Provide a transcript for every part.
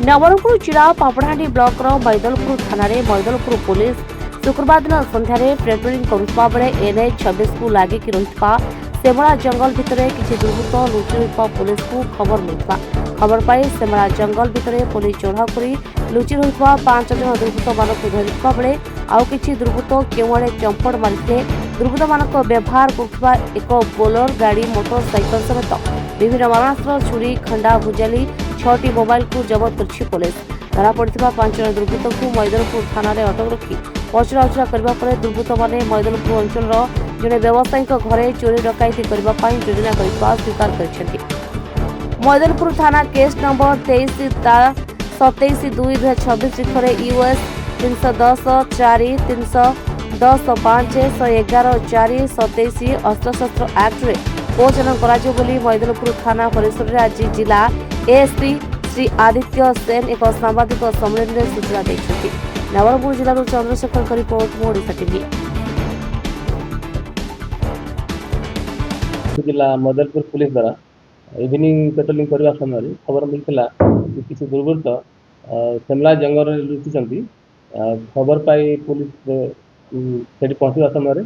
नवरंगपुर जिला पापड़ाहांडी ब्लॉक मैदलपुर थाना मैदलपुर पुलिस शुक्रवार दिन सन्धार पेट्रोलिंग करुवा बेले एनएच 26 को लागिक रही सेमला जंगल भितर किसी दुर्बृत्त लुचि रही पुलिस को खबर मिलता। खबर पाई सेमला जंगल भितर पुलिस चढ़ाऊ कर लुचि रही 5 जन दुर्बृत्त मान धरता बेले आउ कि दुर्बृत्त केउआड़े चंपड़ मारी दुर्बृत्त मान व्यवहार करुवा एक बोलर गाड़ी मोटरसाइकेल समेत विभिन्न मारणास्त्र छुरी खंडा भुजाली 6टी मोबाइल को जबत कर पुलिस धरा पड़ा 5 जन दुर्बृत्त को मैदलपुर थाना अटक रखी पचराउचरा करने पर दुर्बृत्त मैंने मैदलपुर अंचल जड़े व्यवसायी घरे चोरी डकैती करने योजना करने स्वीकार कर मैदलपुर थाना केस नंबर 23/27/2/2026 लिखरे यूएस 310/4 310/5/111/4/27 अस्त्रशस्त्र एक्ट रे पोचन करा मैदलपुर थाना परिसर में आज जिला एएसपी श्री आदित्य सेन एक सांबादिक सम्मेलन में सूचना देते। नवरंगपुर जिला चंद्रशेखर का रिपोर्ट ओडिशा टीवी। जिला मैदलपुर पुलिस द्वारा इवनिंग पेट्रोलिंग करने समय खबर मिलता कि किसी दुर्बृत्त सेमला जंगल लुचि खबर पाई पुलिस से पहुँचवा समय से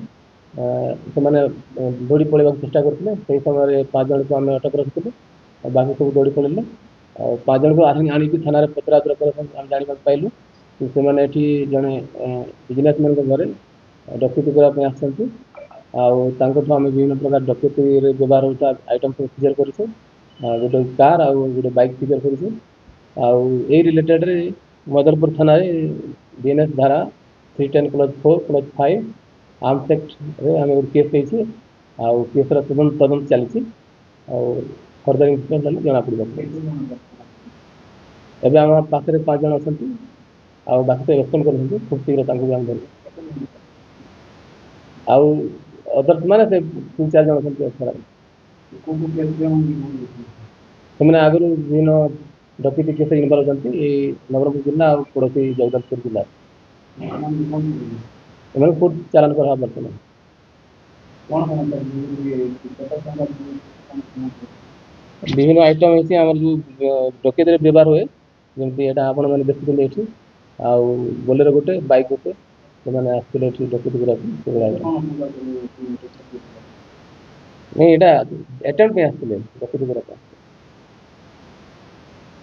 दौड़ी पड़े चेष्टा करते से समय 5 जन को आम अटक रखी बाकी सब दौड़ी पड़े 5 जन को आनी थाना पचराउचरा कर जाना पाइलु से मैंने जड़े बिजनेस मैन घर डकैती करने आसती आम विभिन्न प्रकार डकैती व्यवहार होता आइटम सब सीजर कर गोटे कार आ गोटे बाइक सीजर कर रिलेटेड मैदलपुर थाना बीएनएस धारा 310/4/5 आर्म्स एक्ट आम केस केसर तदंत चली फर्दर इन्फॉर्मेशन जना पड़ा एवं आम पाखे 5 जन अच्छा बाकी तो रेस्पॉन्ड कर खूब शीघ्र धर अदर्स माने से 3-4 जन अच्छा से आगुरी विभिन्न डकैती केस इनवल्व होती नवरंगपुर जिला और पड़ोसी जगदलपुर जिला कोर्ट चालान कर बर्तमान विभिन्न आइटम होती डकैती व्यवहार हुए जमी आपण मैंने देखते ये बोलेरो गोटे बाइक गोटे से आसते डकैती नहीं यहाँ अटेम्प्ट आसते डकैती करने